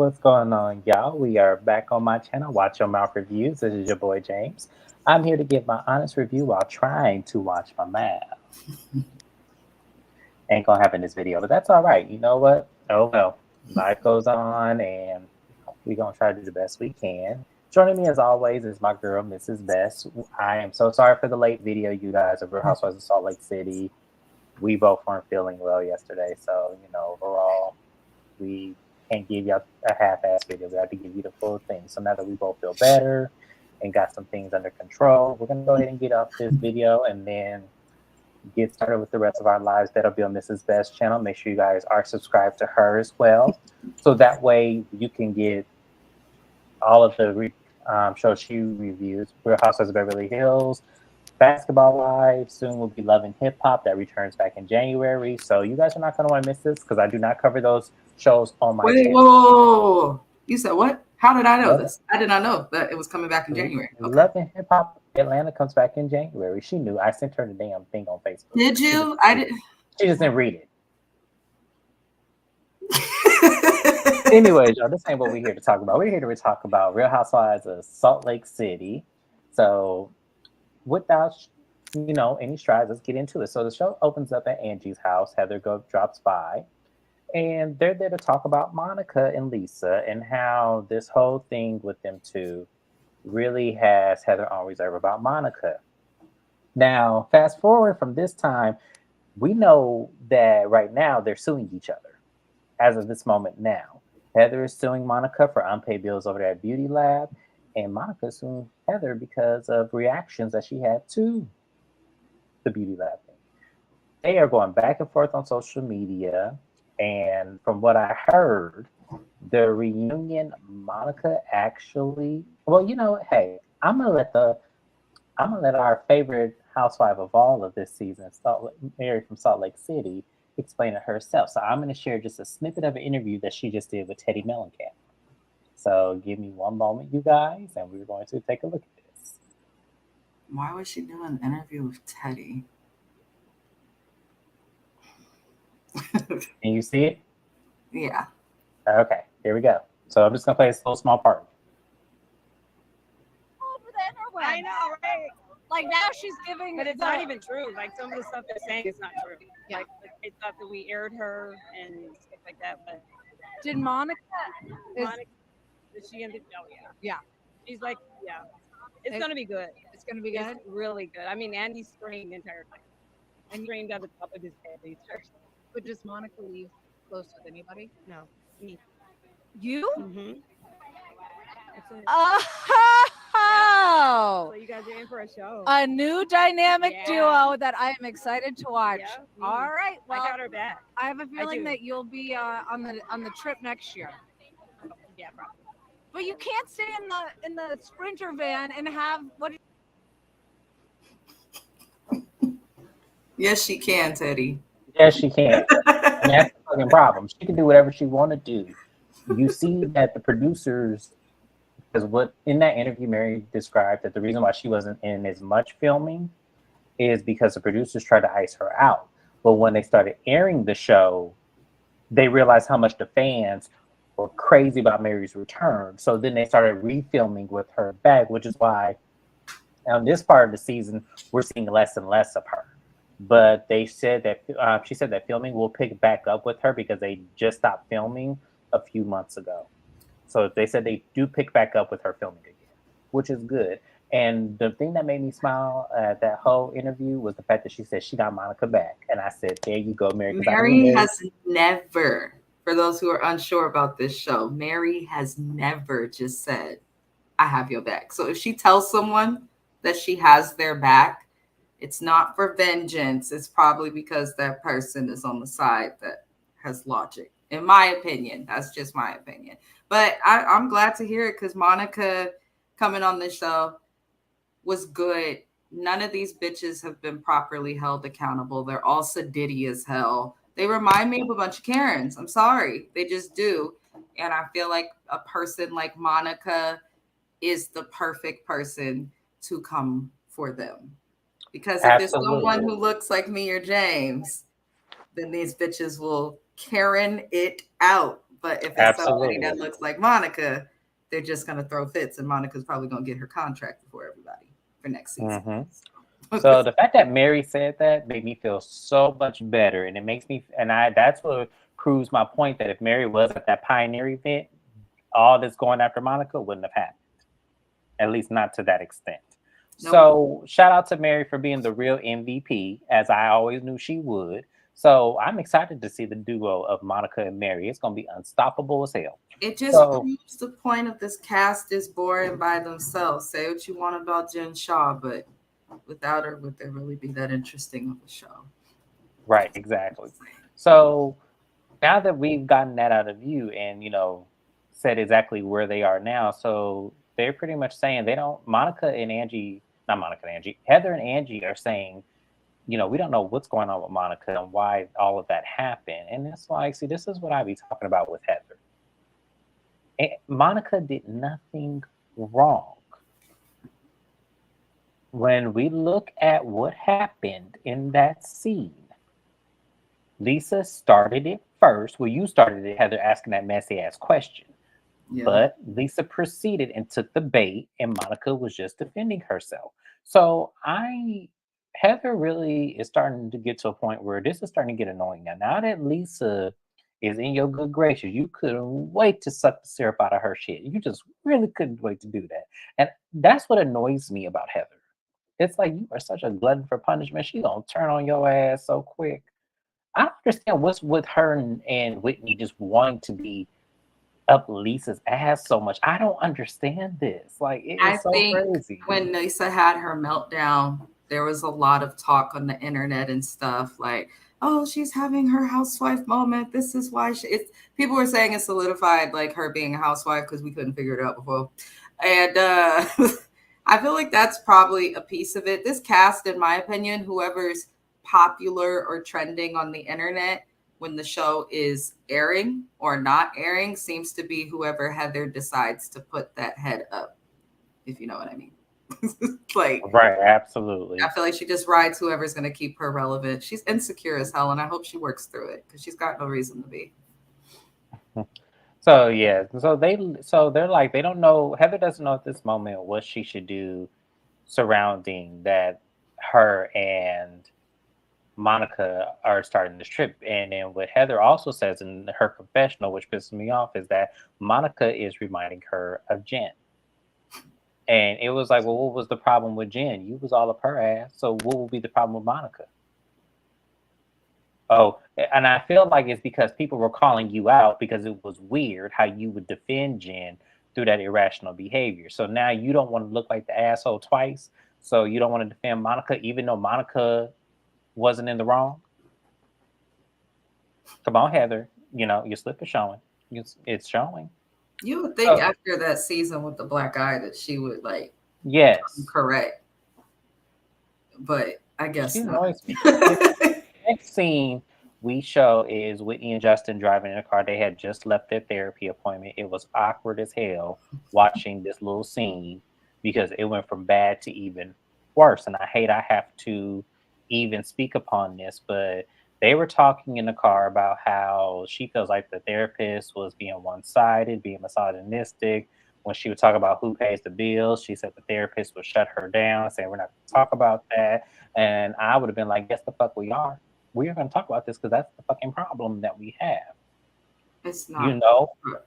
what's going on, y'all? We are back on my channel, Watch Your Mouth Reviews. This is your boy James. I'm here to give my honest review while trying to watch my mouth. Ain't gonna happen in this video, but that's all right. You know what? Oh well, life goes on, and we're gonna try to do the best we can. Joining me as always is my girl, Mrs. Best. I am so sorry for the late video, you guys, of Real Housewives of Salt Lake City. We both weren't feeling well yesterday, so overall, we can't give you a half-ass video. We have to give you the full thing. So now that we both feel better and got some things under control, we're gonna go ahead and get off this video and then get started with the rest of our lives. That'll be on Mrs. Best's channel. Make sure you guys are subscribed to her as well, so that way you can get all of the shows she reviews. Real Housewives of Beverly Hills, Basketball Wives, soon will be Love and Hip Hop that returns back in January. So you guys are not going to want to miss this because I do not cover those shows on my channel. Whoa. You said what? How did I know this? I did not know that it was coming back in January. Okay. Love and Hip Hop Atlanta comes back in January. She knew. I sent her the damn thing on Facebook. Did you? She just didn't read it. Anyways, y'all, this ain't what we're here to talk about. We're here to talk about Real Housewives of Salt Lake City. So without any strides, let's get into it. So the show opens up at Angie's house. Heather drops by, and they're there to talk about Monica and Lisa and how this whole thing with them two really has Heather on reserve about Monica. Now, fast forward from this time, we know that right now they're suing each other as of this moment now. Heather is suing Monica for unpaid bills over there at Beauty Lab, and Monica is suing Heather because of reactions that she had to the Beauty Lab thing. They are going back and forth on social media, and from what I heard, the reunion, Monica actually, hey, I'm gonna let our favorite housewife of all of this season, Mary from Salt Lake City, explain it herself. So I'm going to share just a snippet of an interview that she just did with Teddy Mellencamp. So give me one moment, you guys, and we're going to take a look at this. Why was she doing an interview with Teddy? Can you see it? Yeah. Okay, here we go. So I'm just going to play this little small part. I know, right? Like now she's giving, but it's not even true. Like some of the stuff they're saying is not true. Yeah. Like they thought that we aired her and stuff like that. But did Monica? She ended. Oh yeah. Yeah. She's like, yeah. It's gonna be good. It's gonna be good. It's really good. I mean, Andy screamed the entire time. And screamed at the top of his head. But does Monica leave close with anybody? No. Me. You? Mm-hmm. Oh, so you guys are in for a show. A new dynamic duo that I am excited to watch. Yeah, all right, well, I got her back. I have a feeling that you'll be on the trip next year. Yeah, probably. But you can't stay in the Sprinter van and have what? Yes, she can, Teddy. Yes, she can. And that's the fucking problem. She can do whatever she want to do. You see that the producers. Because what in that interview, Mary described that the reason why she wasn't in as much filming is because the producers tried to ice her out. But when they started airing the show, they realized how much the fans were crazy about Mary's return. So then they started refilming with her back, which is why on this part of the season, we're seeing less and less of her. But they said that she said that filming will pick back up with her because they just stopped filming a few months ago. So they said they do pick back up with her filming again, which is good. And the thing that made me smile at that whole interview was the fact that she said she got Monica back. And I said, there you go, Mary. Mary has never, for those who are unsure about this show, Mary has never just said, I have your back. So if she tells someone that she has their back, it's not for vengeance. It's probably because that person is on the side that has logic. In my opinion, that's just my opinion. But I'm glad to hear it because Monica coming on this show was good. None of these bitches have been properly held accountable. They're all sedity as hell. They remind me of a bunch of Karens. I'm sorry. They just do. And I feel like a person like Monica is the perfect person to come for them. Because if there's someone who looks like me or James, then these bitches will Karen it out. But if it's somebody Absolutely. that looks like Monica, they're just gonna throw fits, and Monica's probably gonna get her contract before everybody for next season. So the fact that Mary said that made me feel so much better, and it makes me, and I that's what proves my point that if Mary was at that Pioneer event, all this going after Monica wouldn't have happened, at least not to that extent. Nope. So shout out to Mary for being the real MVP, as I always knew she would. So I'm excited to see the duo of Monica and Mary. It's gonna be unstoppable as hell. It just So proves the point of this cast is boring by themselves. Say what you want about Jen Shaw, but without her, would there really be that interesting of a show? right, exactly. So now that we've gotten that out of you and said exactly where they are now, so they're pretty much saying they don't Monica and Angie, not Monica and Angie, Heather and Angie are saying, we don't know what's going on with Monica and why all of that happened. And it's like, see, this is what I be talking about with Heather. Monica did nothing wrong. When we look at what happened in that scene, Lisa started it first. Well, you started it, Heather, asking that messy ass question. Yeah. But Lisa proceeded and took the bait, and Monica was just defending herself. So Heather really is starting to get to a point where this is starting to get annoying now. Now that Lisa is in your good graces, you couldn't wait to suck the syrup out of her shit. You just really couldn't wait to do that. And that's what annoys me about Heather. It's like you are such a glutton for punishment. She gonna turn on your ass so quick. I don't understand what's with her and Whitney just wanting to be up Lisa's ass so much. I don't understand this. Like, it I is so think crazy. when Lisa had her meltdown, there was a lot of talk on the internet and stuff like, oh, she's having her housewife moment. This is why people were saying it solidified like her being a housewife because we couldn't figure it out before. And I feel like that's probably a piece of it. This cast, in my opinion, whoever's popular or trending on the internet when the show is airing or not airing seems to be whoever Heather decides to put that head up, if you know what I mean. Like, right, absolutely. I feel like she just rides whoever's going to keep her relevant. She's insecure as hell, and I hope she works through it because she's got no reason to be. So yeah, they're like they don't know. Heather doesn't know at this moment what she should do surrounding that. Her and Monica are starting this trip, and then what Heather also says in her confessional, which pisses me off, is that Monica is reminding her of Jen. And it was like, well, what was the problem with Jen? You was all up her ass. So what will be the problem with Monica? Oh, and I feel like it's because people were calling you out because it was weird how you would defend Jen through that irrational behavior. So now you don't want to look like the asshole twice. So you don't want to defend Monica, even though Monica wasn't in the wrong. Come on, Heather. Your slip is showing. It's showing. You would think after that season with the black eye that she would yes, correct. But I guess she not. annoys me. Next scene we show is Whitney and Justin driving in a car. They had just left their therapy appointment. It was awkward as hell watching this little scene because it went from bad to even worse. And I hate I have to even speak upon this, but they were talking in the car about how she feels like the therapist was being one-sided, being misogynistic. When she would talk about who pays the bills, she said the therapist would shut her down, saying we're not going to talk about that. And I would have been like, yes, the fuck we are. We are going to talk about this because that's the fucking problem that we have. It's not.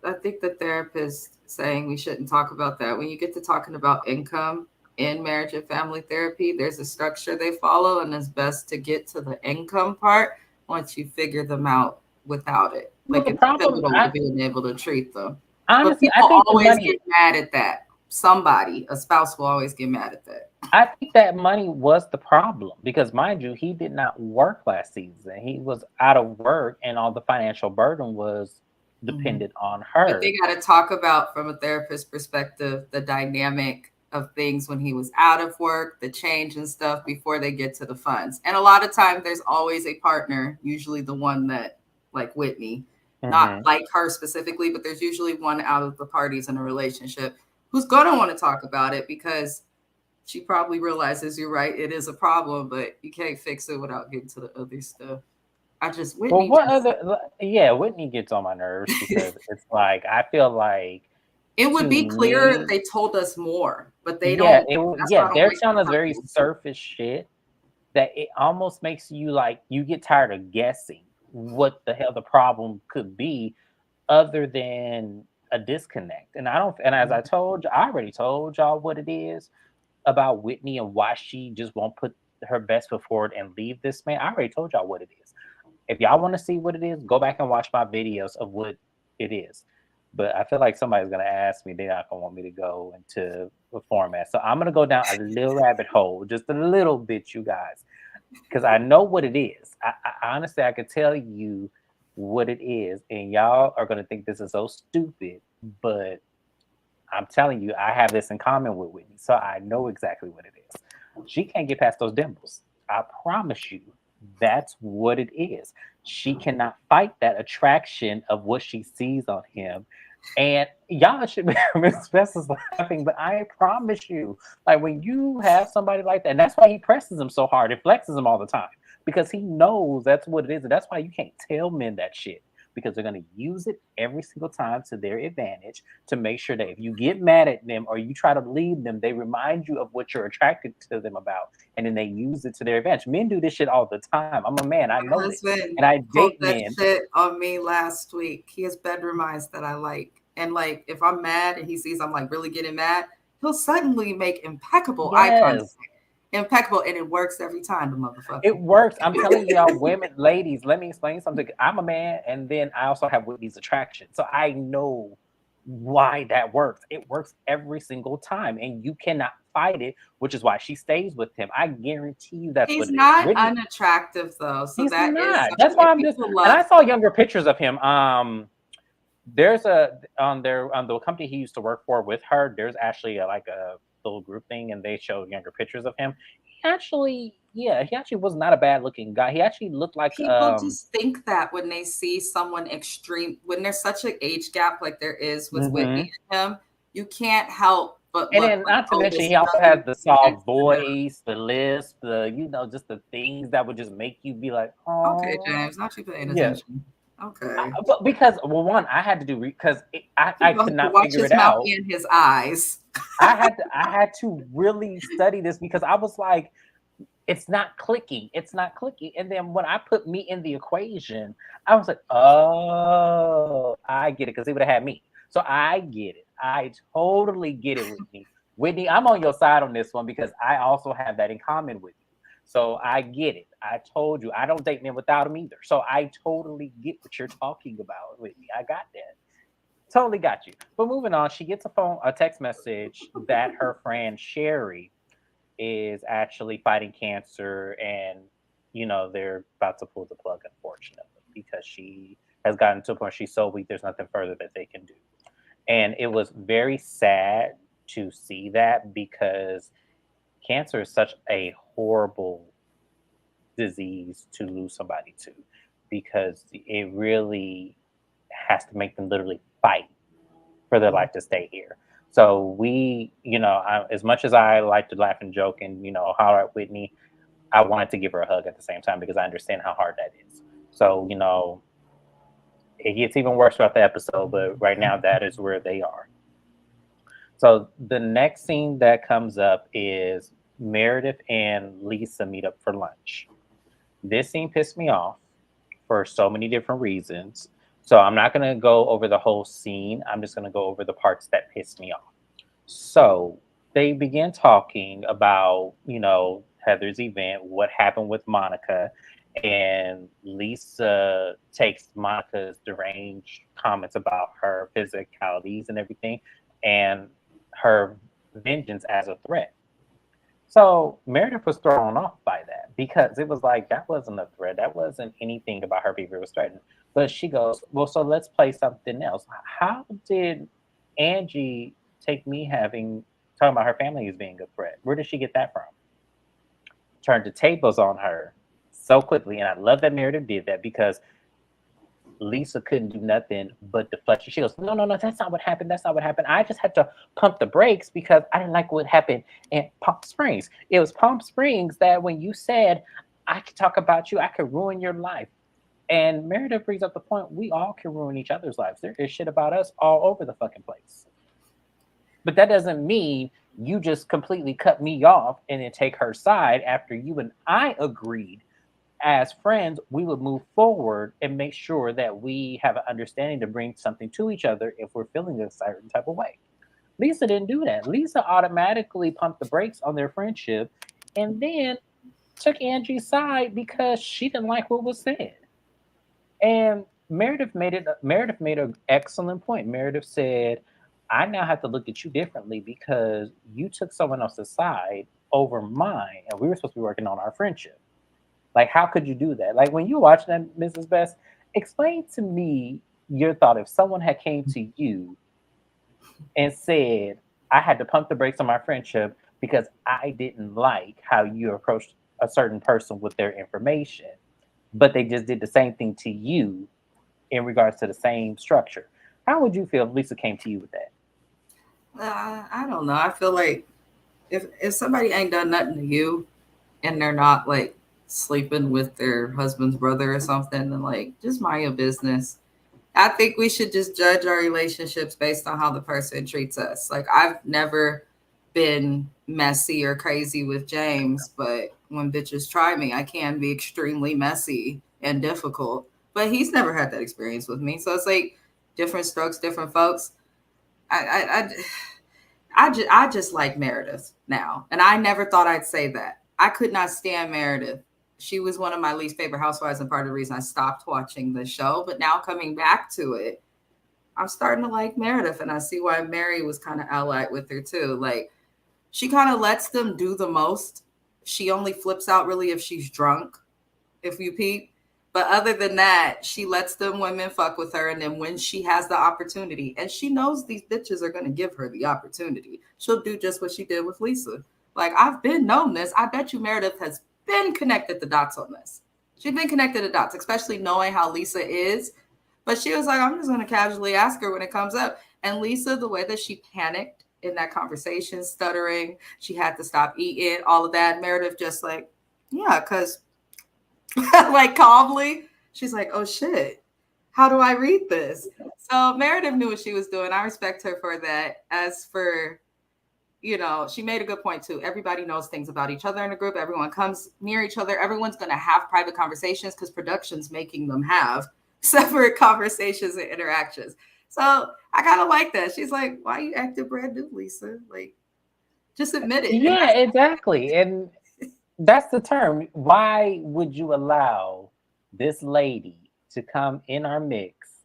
I think the therapist saying we shouldn't talk about that. When you get to talking about income in marriage and family therapy, there's a structure they follow, and it's best to get to the income part once you figure them out without it. Like it's pivotal to being able to treat them. Honestly, but people always get mad at that. A spouse will always get mad at that. I think that money was the problem because, mind you, he did not work last season. He was out of work, and all the financial burden was dependent on her. But they got to talk about, from a therapist perspective, the dynamic of things when he was out of work, the change and stuff before they get to the funds. And a lot of times there's always a partner, usually the one that, like Whitney, not like her specifically, but there's usually one out of the parties in a relationship who's going to want to talk about it because she probably realizes, you're right, it is a problem, but you can't fix it without getting to the other stuff. Well, Whitney what just other? Yeah, Whitney gets on my nerves because it's like I feel like it would to be clearer if me, they told us more, but they yeah, don't. That's why yeah, I don't they're like telling us very commercials. surface shit that it almost makes you like you get tired of guessing what the hell the problem could be other than a disconnect. And I don't, and as I already told y'all what it is about Whitney and why she just won't put her best foot forward and leave this man. I already told y'all what it is. If y'all want to see what it is, go back and watch my videos of what it is. But I feel like somebody's gonna ask me, they're not gonna want me to go into the format. So I'm gonna go down a little rabbit hole, just a little bit, you guys, because I know what it is. I honestly I could tell you what it is, and y'all are gonna think this is so stupid, but I'm telling you, I have this in common with Whitney, so I know exactly what it is. She can't get past those dimples. I promise you, that's what it is. She cannot fight that attraction of what she sees on him. And y'all should be Miss Bess is laughing, but I promise you, like when you have somebody like that, and that's why he presses him so hard, it flexes him all the time because he knows that's what it is, and that's why you can't tell men that shit because they're going to use it every single time to their advantage to make sure that if you get mad at them or you try to leave them, they remind you of what you're attracted to them about, and then they use it to their advantage. Men do this shit all the time. I'm a man, I My know this, husband and I pulled date that men. shit on me last week. He has bedroom eyes that I like. And like if I'm mad and he sees I'm like really getting mad, he'll suddenly make impeccable eye contact. Yes, Impeccable. And it works every time, the it motherfucker. works. I'm telling y'all, women, ladies, let me explain something. I'm a man, and then I also have Whitney's attraction. So I know why that works. It works every single time, and you cannot fight it, which is why she stays with him. I guarantee you that's what He's it is. not Whitney, unattractive though. So he's that is not. That's something why if I'm just, people and love I saw younger pictures of him. There's a on the company he used to work for with her. There's actually like a little group thing, and they showed younger pictures of him. He actually, yeah, he actually was not a bad looking guy. He actually looked like people just think that when they see someone extreme, when there's such an age gap like there is with hmm Whitney and him, you can't help but And look then like, not to oh, mention there's he also has nothing the next soft to him. voice, the lisp, the just the things that would just make you be like, Okay, oh, James, not you paying yeah. attention. Okay. But because well, one, I had to do because I You'll could have to not watch figure his it mouth out. and his eyes. I had to really study this because I was like, it's not clicking. It's not clicking. And then when I put me in the equation, I was like, oh, I get it because they would have had me. So I get it. I totally get it, Whitney. Whitney, I'm on your side on this one because I also have that in common with you. So I get it. I told you I don't date men without them either. So I totally get what you're talking about, Whitney. I got that. Totally got you. But moving on, she gets a text message that her friend Sherry is actually fighting cancer, and they're about to pull the plug, unfortunately, because she has gotten to a point she's so weak there's nothing further that they can do. And it was very sad to see that because cancer is such a horrible disease to lose somebody to, because it really has to make them literally fight for their life to stay here. So as much as I like to laugh and joke and holler at Whitney, I wanted to give her a hug at the same time because I understand how hard that is. So it gets even worse throughout the episode, but right now that is where they are. So the next scene that comes up is Meredith and Lisa meet up for lunch. This scene pissed me off for so many different reasons. So I'm not going to go over the whole scene. I'm just going to go over the parts that pissed me off. So they began talking about, Heather's event, what happened with Monica, and Lisa takes Monica's deranged comments about her physicalities and everything, and her vengeance as a threat. So Meredith was thrown off by that because it was like that wasn't a threat. That wasn't anything about her behavior was threatened. But she goes, well, so let's play something else. How did Angie take me talking about her family as being a threat? Where did she get that from? Turned the tables on her so quickly. And I love that Meredith did that because Lisa couldn't do nothing but deflect. She goes, no, no, no, that's not what happened. That's not what happened. I just had to pump the brakes because I didn't like what happened in Palm Springs. It was Palm Springs that when you said I could talk about you, I could ruin your life. And Meredith brings up the point: we all can ruin each other's lives. There is shit about us all over the fucking place. But that doesn't mean you just completely cut me off and then take her side after you and I agreed as friends we would move forward and make sure that we have an understanding to bring something to each other if we're feeling a certain type of way. Lisa didn't do that. Lisa automatically pumped the brakes on their friendship and then took Angie's side because she didn't like what was said. And Meredith made an excellent point. Meredith said, I now have to look at you differently because you took someone else's side over mine and we were supposed to be working on our friendship. Like, how could you do that? Like, when you watch that, Mrs. Best, explain to me your thought if someone had came to you and said, I had to pump the brakes on my friendship because I didn't like how you approached a certain person with their information, but they just did the same thing to you in regards to the same structure. How would you feel if Lisa came to you with that? I don't know. I feel like if somebody ain't done nothing to you and they're not like sleeping with their husband's brother or something, then like just mind your business. I think we should just judge our relationships based on how the person treats us. Like I've never been messy or crazy with James, but when bitches try me, I can be extremely messy and difficult. But he's never had that experience with me. So it's like different strokes, different folks. I just like Meredith now. And I never thought I'd say that. I could not stand Meredith. She was one of my least favorite housewives and part of the reason I stopped watching the show. But now coming back to it, I'm starting to like Meredith. And I see why Mary was kind of allied with her too. Like she kind of lets them do the most. She only flips out really if she's drunk, if you peep. But other than that, she lets them women fuck with her. And then when she has the opportunity, and she knows these bitches are going to give her the opportunity, she'll do just what she did with Lisa. Like, I've been known this. I bet you Meredith has been connected the dots on this. She's been connected the dots, especially knowing how Lisa is. But she was like, I'm just going to casually ask her when it comes up. And Lisa, the way that she panicked in that conversation, stuttering, she had to stop eating, all of that. Meredith just like, yeah, because like calmly, she's like, oh shit, how do I read this? So Meredith knew what she was doing. I respect her for that. As for, she made a good point too. Everybody knows things about each other in the group. Everyone comes near each other. Everyone's going to have private conversations because production's making them have separate conversations and interactions. So I kind of like that. She's like, why are you acting brand new, Lisa? Like, just admit it. Yeah, exactly. And that's the term. Why would you allow this lady to come in our mix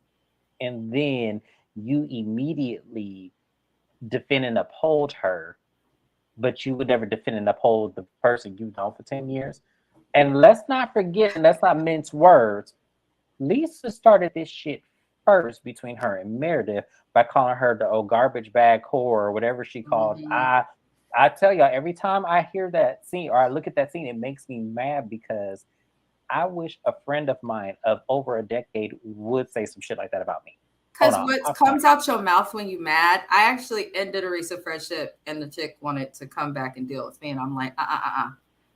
and then you immediately defend and uphold her, but you would never defend and uphold the person you've known for 10 years? And let's not forget, and let's not mince words, Lisa started this shit first between her and Meredith by calling her the old garbage bag whore or whatever she called. I tell y'all, every time I hear that scene or I look at that scene, it makes me mad because I wish a friend of mine of over a decade would say some shit like that about me. Because what comes out your mouth when you mad, I actually ended a recent friendship and the chick wanted to come back and deal with me. And I'm like,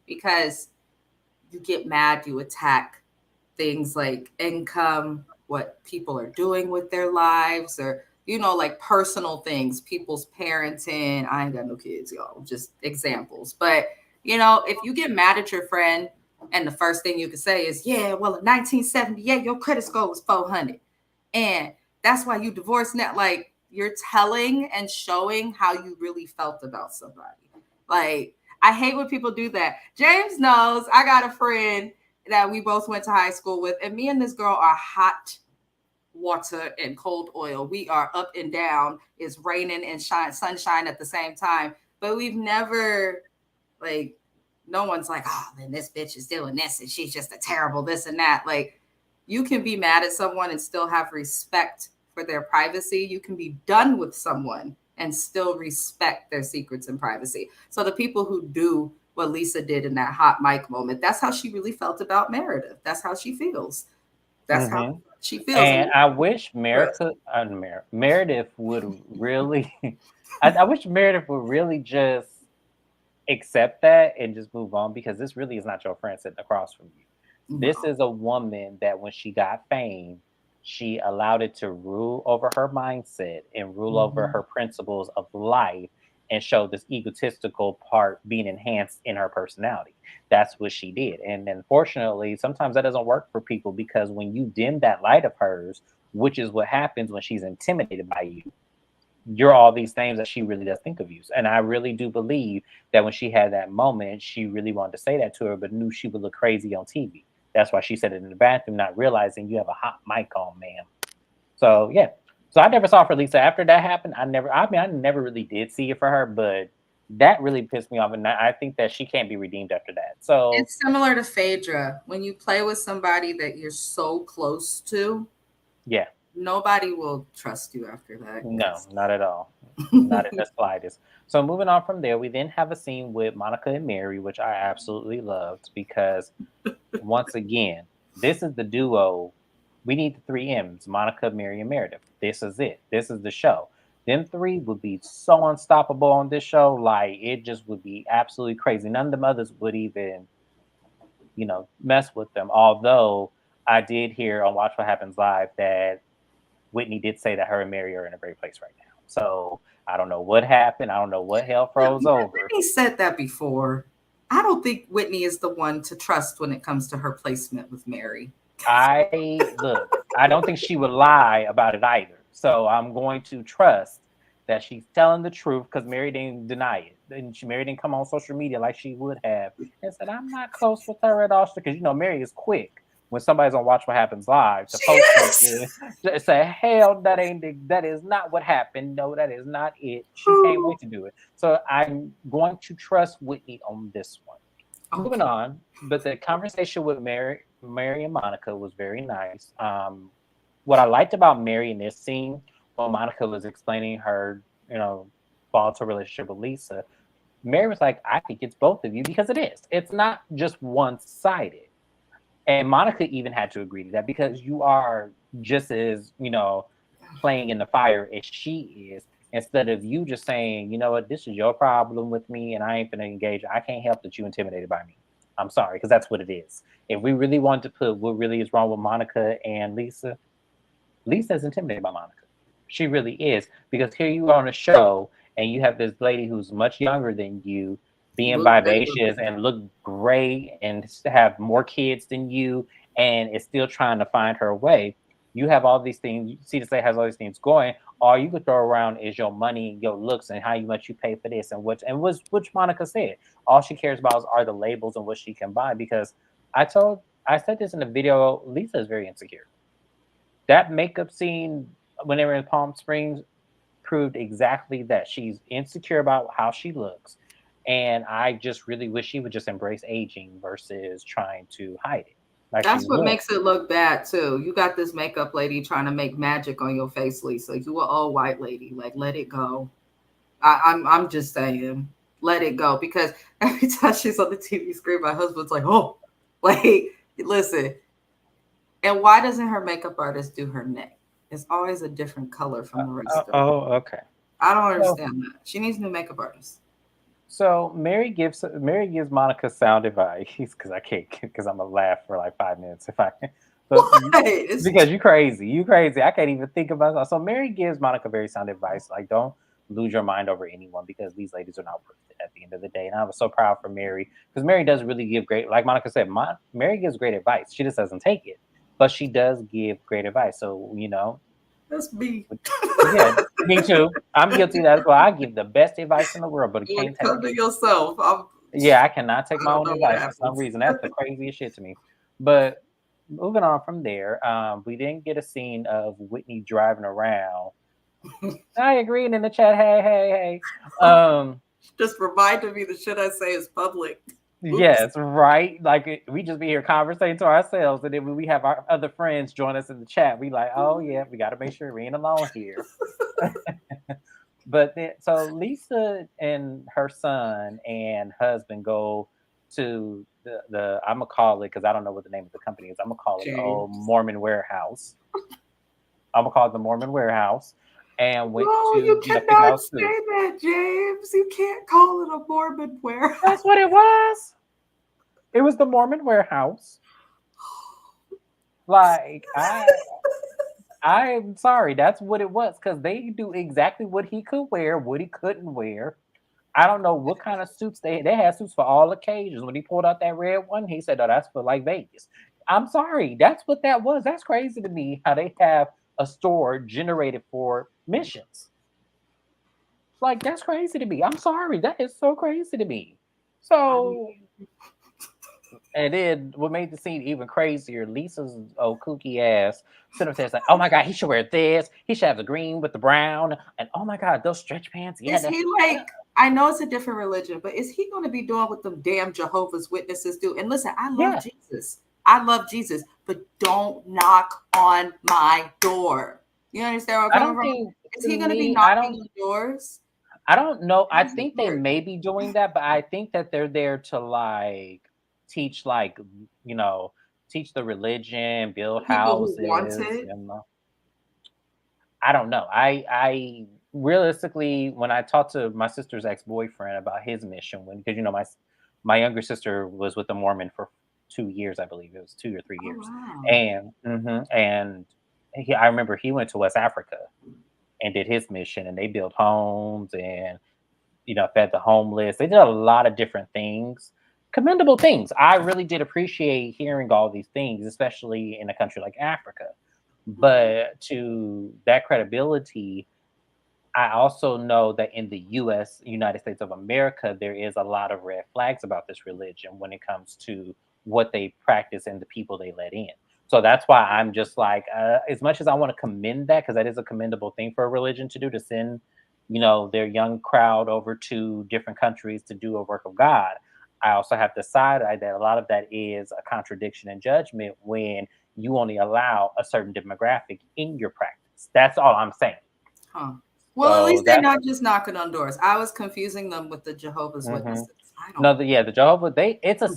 because you get mad, you attack things like income, what people are doing with their lives, or like personal things, people's parenting. I ain't got no kids, y'all, just examples. But, if you get mad at your friend and the first thing you can say is, yeah, well, in 1978, your credit score was 400. And that's why you divorced now. Like, you're telling and showing how you really felt about somebody. Like, I hate when people do that. James knows I got a friend that we both went to high school with, and me and this girl are hot water and cold oil. We are up and down. It's raining and sunshine at the same time. But we've never, like, no one's like, oh, then this bitch is doing this and she's just a terrible this and that. Like, you can be mad at someone and still have respect for their privacy. You can be done with someone and still respect their secrets and privacy. So the people who do what Lisa did in that hot mic moment, that's how she really felt about Meredith. That's how she feels. That's how she feels. And I wish Meredith would really, I wish Meredith would really just accept that and just move on, because this really is not your friend sitting across from you. This is a woman that when she got fame, she allowed it to rule over her mindset and rule over her principles of life and show this egotistical part being enhanced in her personality. That's what she did. And unfortunately, sometimes that doesn't work for people because when you dim that light of hers, which is what happens when she's intimidated by you, you're all these things that she really does think of you. And I really do believe that when she had that moment, she really wanted to say that to her, but knew she would look crazy on TV. That's why she said it in the bathroom, not realizing you have a hot mic on, ma'am. So yeah. So I never saw for Lisa after that happened. I never really did see it for her, but that really pissed me off. And I think that she can't be redeemed after that. So It's similar to Phaedra. When you play with somebody that you're so close to, yeah. nobody will trust you after that. No, not at all. Not in the slightest. So moving on from there, we then have a scene with Monica and Mary, which I absolutely loved because once again, this is the duo. We need the three M's: Monica, Mary, and Meredith. This is it. This is the show. Them three would be so unstoppable on this show. Like it just would be absolutely crazy. None of them others would even, mess with them. Although I did hear on Watch What Happens Live that Whitney did say that her and Mary are in a great place right now. So I don't know what happened. I don't know what hell froze over. Whitney said that before. I don't think Whitney is the one to trust when it comes to her placement with Mary. I don't think she would lie about it either. So I'm going to trust that she's telling the truth because Mary didn't deny it. And Mary didn't come on social media like she would have and said, I'm not close with her at all. Because, Mary is quick when somebody's on Watch What Happens Live to post something, say, hell, that is not what happened. No, that is not it. She can't wait to do it. So I'm going to trust Whitney on this one. Okay. Moving on, but the conversation with Mary and Monica was very nice. What I liked about Mary in this scene, when Monica was explaining her, volatile relationship with Lisa, Mary was like, I think it's both of you because it is. It's not just one-sided. And Monica even had to agree to that because you are just as, playing in the fire as she is. Instead of you just saying, you know what, this is your problem with me and I ain't gonna engage. I can't help that you intimidated by me. I'm sorry, because that's what it is. If we really want to put what really is wrong with Monica and Lisa, Lisa's intimidated by Monica. She really is. Because here you are on a show and you have this lady who's much younger than you being vivacious and look great and have more kids than you and is still trying to find her way. You have all these things. CSA has all these things going. All you could throw around is your money, your looks, and how much you pay for this, and which Monica said. All she cares about are the labels and what she can buy. Because I said this in the video. Lisa is very insecure. That makeup scene when they were in Palm Springs proved exactly that. She's insecure about how she looks, and I just really wish she would just embrace aging versus trying to hide it. That's what makes it look bad too. You got this makeup lady trying to make magic on your face, Lisa. You an old white lady. Like, let it go. I'm just saying, let it go. Because every time she's on the TV screen, my husband's like, oh, like, listen. And why doesn't her makeup artist do her neck? It's always a different color from the rest of it. Oh, okay. I don't understand that. She needs a new makeup artist. So Mary gives Monica sound advice because I'm gonna laugh for like 5 minutes if I can. Because you crazy. I can't even think about it. So Mary gives Monica very sound advice, like don't lose your mind over anyone because these ladies are not worth it at the end of the day. And I was so proud for Mary because Mary does really give great, like Monica said, Mary gives great advice. She just doesn't take it, but she does give great advice. So that's me. Yeah, me too. I'm guilty of that as well. I give the best advice in the world, but it can't take it. Yourself. I cannot take my own advice for some reason. That's the craziest shit to me. But moving on from there, we didn't get a scene of Whitney driving around. I agree in the chat. Hey. Just reminded me the shit I say is public. Oops. Yes, right. Like we just be here conversating to ourselves, and then when we have our other friends join us in the chat, we like, oh yeah, we got to make sure we ain't alone here. But then, so Lisa and her son and husband go to the I'm gonna call it because I don't know what the name of the company is. I'm gonna call it Mormon Warehouse. I'm gonna call it the Mormon Warehouse. And went to you cannot say that, James. You can't call it a Mormon warehouse. That's what it was. It was the Mormon Warehouse. Like I'm sorry, that's what it was because they do exactly what he could wear, what he couldn't wear. I don't know what kind of suits they had suits for all occasions. When he pulled out that red one, he said, "Oh, that's for like Vegas." I'm sorry, that's what that was. That's crazy to me how they have a store generated for missions. Like that's crazy to me. I'm sorry, that is so crazy to me. I So and then what made the scene even crazier, Lisa's old kooky ass sitting up there like, oh my god, he should wear this. He should have the green with the brown. And oh my god, those stretch pants. Yeah, Is that's he like, I know it's a different religion, but is he going to be doing what them damn Jehovah's Witnesses do? And listen, I love yeah. Jesus. I love Jesus, but don't knock on my door. You understand where I'm I coming don't from? think Is to he going to be me, knocking on doors? I don't know. How I does it think they work? may be doing that, but I think that they're there to like teach like, you know, teach the religion, build The people who want houses, it. and I don't know. I realistically, when I talked to my sister's ex boyfriend about his mission, when because you know my younger sister was with a Mormon for 2 years, I believe it was 2 or 3 years, Oh, wow. and I remember he went to West Africa and did his mission, and they built homes and fed the homeless. They did a lot of different things, commendable things. I really did appreciate hearing all these things, especially in a country like Africa. Mhm. But to that credibility, I also know that in the US, United States of America, there is a lot of red flags about this religion when it comes to what they practice and the people they let in. So that's why I'm just like, as much as I want to commend that, because that is a commendable thing for a religion to do, to send, their young crowd over to different countries to do a work of God. I also have to side eye that a lot of that is a contradiction in judgment when you only allow a certain demographic in your practice. That's all I'm saying. Huh. Well, at So least they're that's not just knocking on doors. I was confusing them with the Jehovah's mhm. Witnesses. I don't. No, the Jehovah, it's a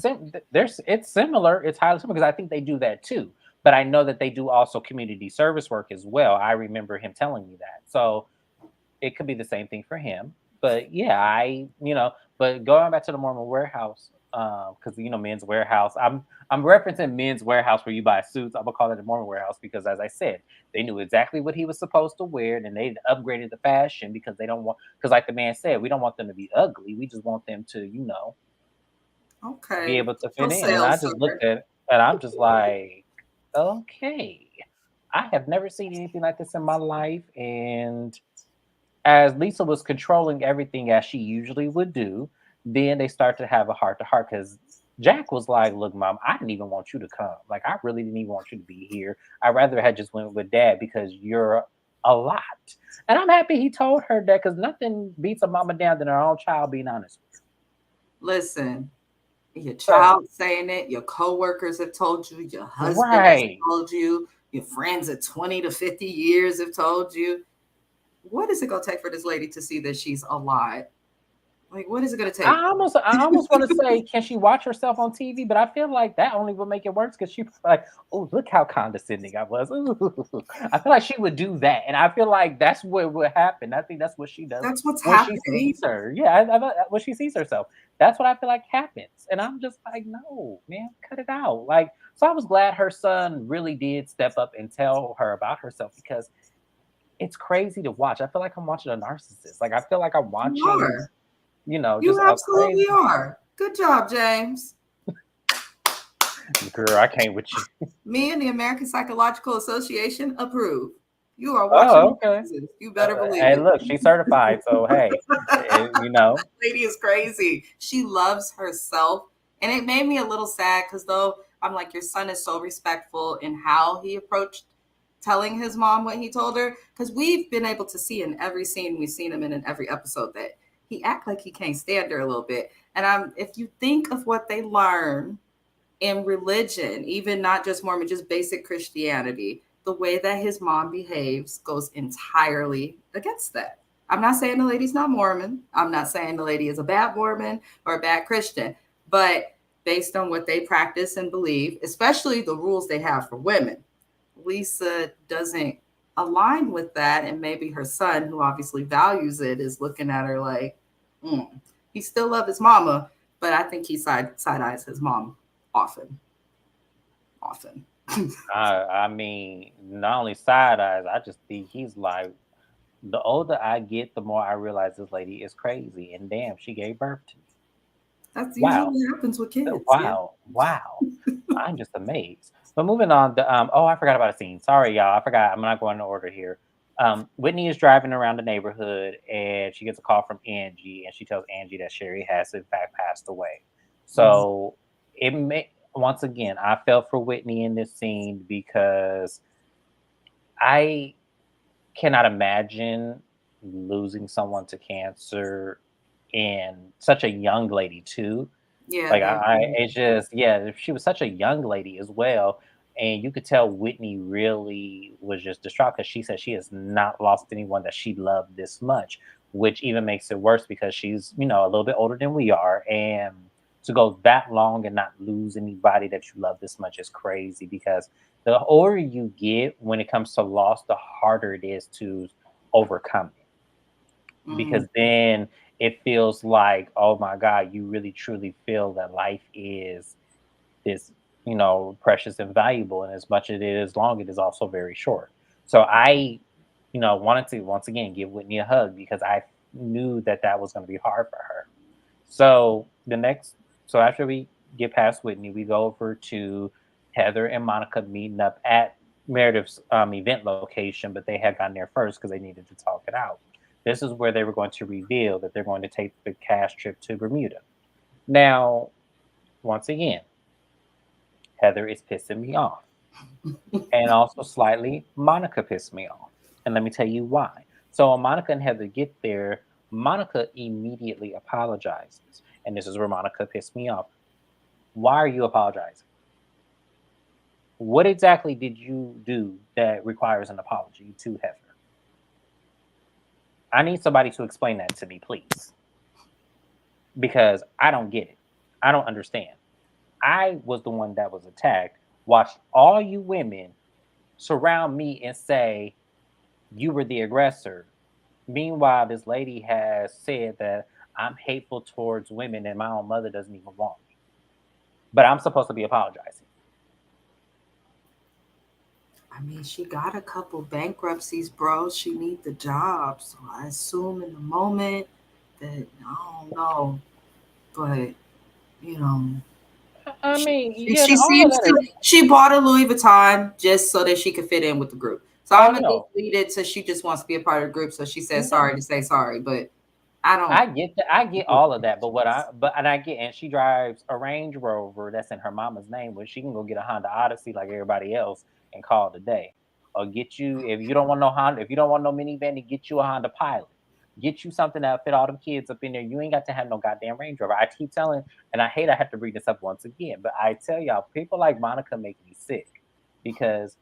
there's it's similar, it's highly similar because I think they do that too. But I know that they do also community service work as well. I remember him telling me that. So it could be the same thing for him. But yeah, but going back to the Mormon warehouse, because men's warehouse. I'm referencing men's warehouse where you buy suits. I'm gonna call it a Mormon warehouse because, as I said, they knew exactly what he was supposed to wear, and they upgraded the fashion because they don't want. Because, like the man said, we don't want them to be ugly. We just want them to, be Okay. able to No fit in. And I sales, just sir. looked at it, and I'm just like, okay, I have never seen anything like this in my life, and as Lisa was controlling everything as she usually would do, then they start to have a heart to heart because Jack was like, "Look, mom, I didn't even want you to come. Like, I really didn't even want you to be here. I rather had just went with dad because you're a lot." And I'm happy he told her that because nothing beats a mama down than her own child being honest with Listen, your her. So, child saying it, your coworkers have told you, your husband has right. told you, your friends of 20 to 50 years have told you. What is it going to take for this lady to see that she's alive? Like, what is it going to take? I almost want to say, can she watch herself on TV? But I feel like that only would make it worse because she's like, oh, look how condescending I was. Ooh. I feel like she would do that, and I feel like that's what would happen. I think that's what she does That's what's when she happening. sees her. Yeah, when she sees herself, that's what I feel like happens. And I'm just like, no, man, cut it out. Like, so I was glad her son really did step up and tell her about herself because it's crazy to watch. I feel like I'm watching a narcissist. Like, I feel like I'm You watching, are. just You a absolutely crazy. are. Good job, James. Girl, I can't with you. Me and the American Psychological Association approve. You are watching Oh, the okay. Jesus. You better believe Hey, it. look, she's certified, so hey, you know. Lady is crazy. She loves herself. And it made me a little sad because, though, I'm like, your son is so respectful in how he approached telling his mom what he told her. Because we've been able to see in every scene we've seen him in every episode that he act like he can't stand her a little bit. And if you think of what they learn in religion, even not just Mormon, just basic Christianity, the way that his mom behaves goes entirely against that. I'm not saying the lady's not Mormon. I'm not saying the lady is a bad Mormon or a bad Christian, but based on what they practice and believe, especially the rules they have for women, Lisa doesn't align with that. And maybe her son, who obviously values it, is looking at her like, he still loves his mama, but I think he side eyes his mom often. Often. I mean, not only side eyes, I just think he's like, the older I get, the more I realize this lady is crazy. And damn, she gave birth to me. That's usually Wow. what happens with kids. Yeah. Wow. I'm just amazed. But moving on, oh, I forgot about a scene. Sorry, y'all. I forgot. I'm not going in order here. Whitney is driving around the neighborhood and she gets a call from Angie, and she tells Angie that Sherry has in fact passed away. Mhm. So it may once again, I felt for Whitney in this scene because I cannot imagine losing someone to cancer and such a young lady too. Yeah, Like they're it's just yeah, she was such a young lady as well, and you could tell Whitney really was just distraught because she said she has not lost anyone that she loved this much, which even makes it worse because she's a little bit older than we are, and to go that long and not lose anybody that you love this much is crazy because the older you get when it comes to loss, the harder it is to overcome it Mhm. because then it feels like, oh my God, you really truly feel that life is this, precious and valuable. And as much as it is long, it is also very short. So I, wanted to once again give Whitney a hug because I knew that that was going to be hard for her. So so after we get past Whitney, we go over to Heather and Monica meeting up at Meredith's event location, but they had gotten there first because they needed to talk it out. This is where they were going to reveal that they're going to take the cash trip to Bermuda. Now, once again, Heather is pissing me off. And also slightly, Monica pissed me off. And let me tell you why. So when Monica and Heather get there, Monica immediately apologizes. And this is where Monica pissed me off. Why are you apologizing? What exactly did you do that requires an apology to Heather? I need somebody to explain that to me, please, because I don't get it. I don't understand. I was the one that was attacked. Watched all you women surround me and say you were the aggressor. Meanwhile, this lady has said that I'm hateful towards women and my own mother doesn't even want me. But I'm supposed to be apologizing. I mean, she got a couple bankruptcies, bro. She need the job, so I assume in the moment that I don't know, but you know, I she, mean, she, yeah, she all of seems that is. to. She bought a Louis Vuitton just so that she could fit in with the group. So Oh I'm gonna no, just leave it to she just wants to be a part of the group. So she says sorry no. to say sorry, but I don't. I get that. I get all of that, but and I get, and she drives a Range Rover that's in her mama's name, where she can go get a Honda Odyssey like everybody else and call it a day, or get you if you don't want no Honda, if you don't want no minivan, to get you a Honda Pilot, get you something that fit all them kids up in there. You ain't got to have no goddamn Range Rover. I keep telling, and I hate I have to bring this up once again, but I tell y'all, people like Monica make me sick because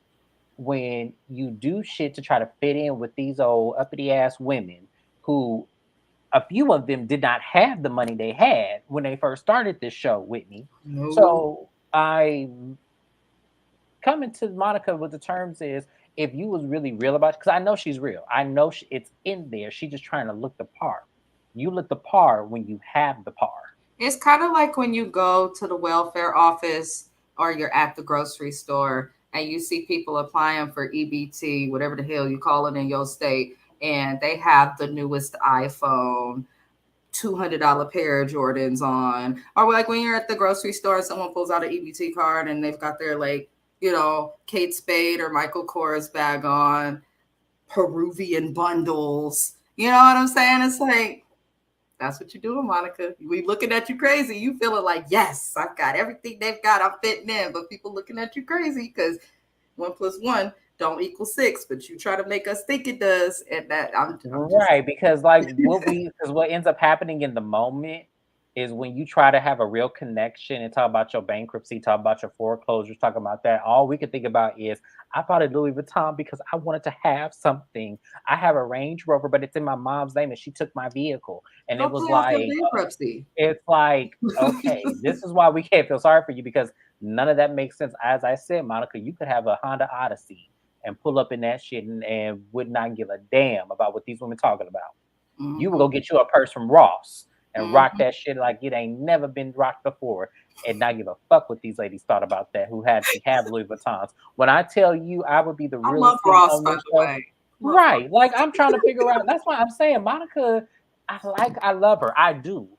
when you do shit to try to fit in with these old uppity ass women who a few of them did not have the money they had when they first started this show, Whitney. No. So I coming to Monica with the terms is if you was really real about it, because I know she's real. I know it's in there. She's just trying to look the part. You look the part when you have the part. It's kind of like when you go to the welfare office or you're at the grocery store and you see people applying for EBT, whatever the hell you call it in your state, and they have the newest iPhone, $200 pair of Jordans on, or like when you're at the grocery store and someone pulls out an EBT card and they've got their like, Kate Spade or Michael Kors bag on, Peruvian bundles. You know what I'm saying? It's like, that's what you're doing, Monica. We looking at you crazy. You feeling like, yes, I've got everything they've got. I'm fitting in. But people looking at you crazy because 1+1 don't equal 6, but you try to make us think it does. And that I'm just Right, because like because what ends up happening in the moment is when you try to have a real connection and talk about your bankruptcy, talk about your foreclosures, talk about that, all we can think about is I bought a Louis Vuitton because I wanted to have something. I have a Range Rover, but it's in my mom's name and she took my vehicle. And go it was pay off your like, bankruptcy. it's like, okay, this is why we can't feel sorry for you because none of that makes sense. As I said, Monica, you could have a Honda Odyssey and pull up in that shit and would not give a damn about what these women talking about. You will Mm-hmm. go get you a purse from Ross and rock that shit like it ain't never been rocked before, and not give a fuck what these ladies thought about that who had to have Louis Vuittons. When I tell you I would be the I love realest thing Ross, on by this the show, way. Love right? Like I'm trying to figure out. That's why I'm saying Monica. I love her. I do.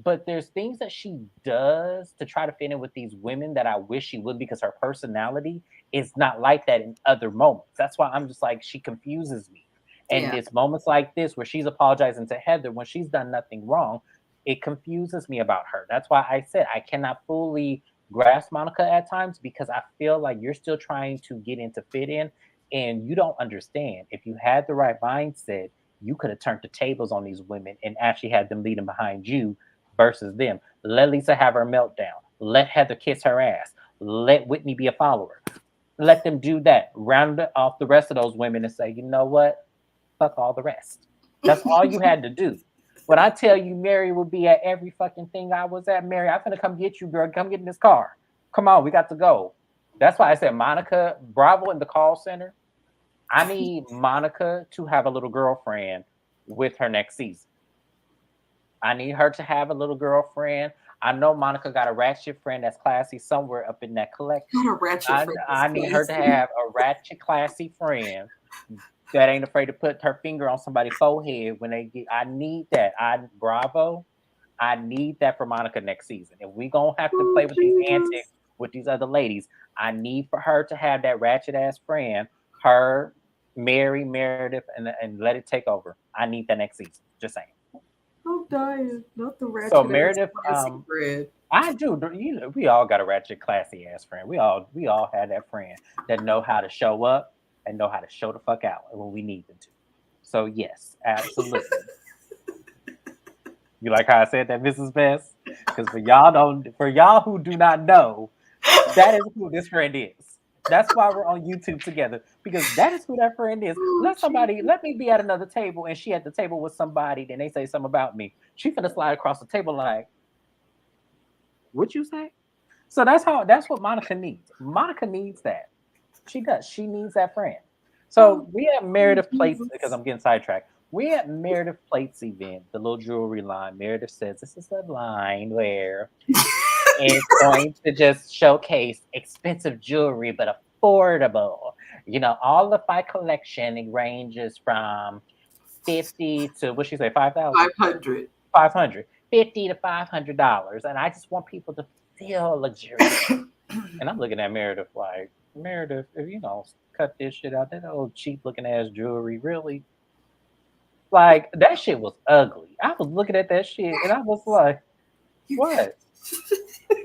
But there's things that she does to try to fit in with these women that I wish she would because her personality is not like that in other moments. That's why I'm just like, she confuses me. And Yeah. it's moments like this where she's apologizing to Heather when she's done nothing wrong. It confuses me about her. That's why I said I cannot fully grasp Monica at times because I feel like you're still trying to get in to fit in and you don't understand. If you had the right mindset, you could have turned the tables on these women and actually had them leading behind you versus them. Let Lisa have her meltdown. Let Heather kiss her ass. Let Whitney be a follower. Let them do that. Round off the rest of those women and say, you know what? Fuck all the rest. That's all you had to do. When I tell you Mary would be at every fucking thing I was at, Mary, I'm gonna come get you, girl. Come get in this car. Come on, we got to go. That's why I said Monica Bravo in the call center. I need Monica to have a little girlfriend with her next season. I need her to have a little girlfriend. I know Monica got a ratchet friend that's classy somewhere up in that collection. Not a ratchet friend. I need her to have a ratchet, classy friend that ain't afraid to put her finger on somebody's forehead when they get. I need that. Bravo. I need that for Monica next season. If we gonna have to play with these antics with these other ladies, I need for her to have that ratchet ass friend, her, Mary, Meredith, and let it take over. I need that next season. Just saying. I'm dying. Not the ratchet So ass Meredith, classy friend. I do. You know, we all got a ratchet, classy ass friend. We all had that friend that know how to show up and know how to show the fuck out when we need them to. So yes, absolutely. You like how I said that, Mrs. Best? Because for y'all who do not know, that is who this friend is. That's why we're on YouTube together because that is who that friend is. Let me be at another table and she at the table with somebody, then they say something about me. She finna slide across the table like, what you say? So that's what Monica needs. Monica needs that. She does. She needs that friend. So we have Meredith Plates because I'm getting sidetracked. We at Meredith Plates event, the little jewelry line. Meredith says this is a line where it's going to just showcase expensive jewelry but affordable. You know, all of my collection it ranges from 50 to what she say, 5,000? 500. 500. 50 to $500. And I just want people to feel luxurious. And I'm looking at Meredith like, Meredith, if you know, cut this shit out, that old cheap looking ass jewelry, really? Like, that shit was ugly. I was looking at that shit and I was like, what?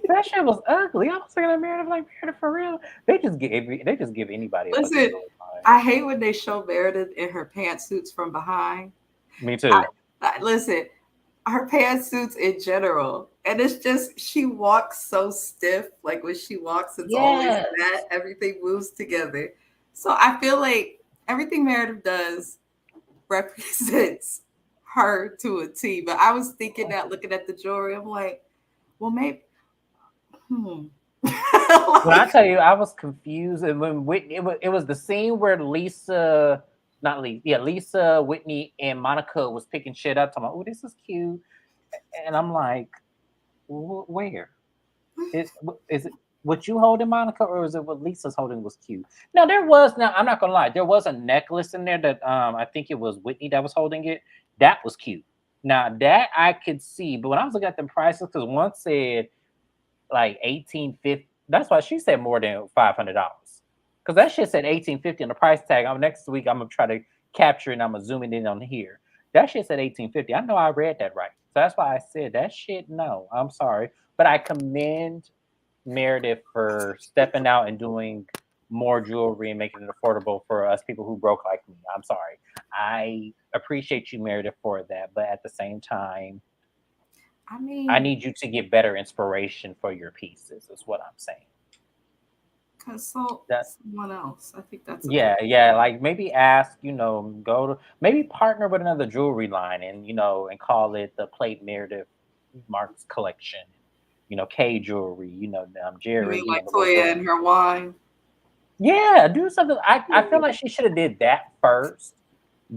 That shit was ugly. I was looking at Meredith like, Meredith, for real? They just give anybody a fucking Listen, gold line. I hate when they show Meredith in her pantsuits from behind. Me too. Listen, her pantsuits in general. And it's just, she walks so stiff. Like when she walks, it's always that. Everything moves together. So I feel like everything Meredith does represents her to a T. But I was thinking that looking at the jewelry, I'm like, well, maybe, When I tell you, I was confused, and when Whitney, it was the scene where Lisa, not Lisa, yeah, Lisa, Whitney, and Monica was picking shit up, talking about, oh, this is cute, and I'm like, where is it? What you holding, Monica, or is it what Lisa's holding was cute? No, there was. Now I'm not gonna lie, there was a necklace in there that I think it was Whitney that was holding it. That was cute. Now that I could see, but when I was looking at the prices, because one said like 1850. That's why she said more than $500. Because that shit said 1850 on the price tag. Next week I'm gonna try to capture it and I'm gonna zoom it in on here. That shit said 1850. I know I read that right. So that's why I said that shit. No, I'm sorry, but I commend Meredith for stepping out and doing more jewelry and making it affordable for us people who broke like me. I'm sorry. I appreciate you, Meredith, for that, but at the same time, I mean, I need you to get better inspiration for your pieces, is what I'm saying. Consult That someone else. I think that's yeah, like maybe ask, go to maybe partner with another jewelry line and and call it the Plate Meredith Marks collection. K jewelry, You mean Jared, like the Toya little and her wine? yeah, do something. I feel like she should have did that first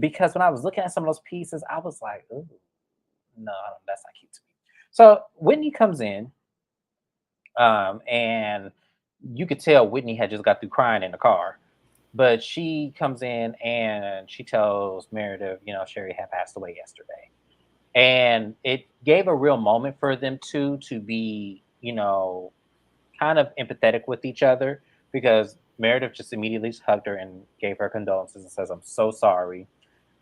because when I was looking at some of those pieces, I was like, ooh. no, that's not cute to me. So Whitney comes in, and you could tell Whitney had just got through crying in the car. But she comes in and she tells Meredith, Sherry had passed away yesterday. And it gave a real moment for them two to be, kind of empathetic with each other, because Meredith just immediately hugged her and gave her condolences and says, "I'm so sorry."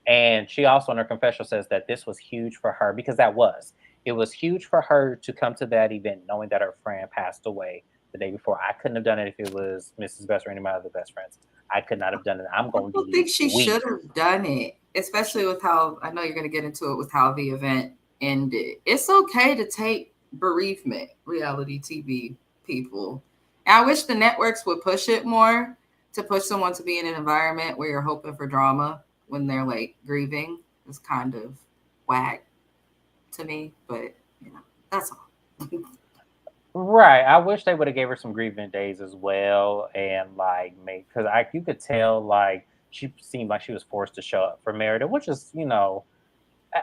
And she also in her confessional says that this was huge for her, because it was huge for her to come to that event knowing that her friend passed away the day before. I couldn't have done it if it was Mrs. Best or any of my other best friends. I could not have done it. I'm I going to don't be think she weak. should have done it, especially with how I know you're going to get into it with how the event ended. It's okay to take bereavement, reality TV people. And I wish the networks would push it more, to push someone to be in an environment where you're hoping for drama when they're like grieving. It's kind of whack to me, but that's all. Right. I wish they would have gave her some grieving days as well, and like make, because you could tell like she seemed like she was forced to show up for Meredith, which is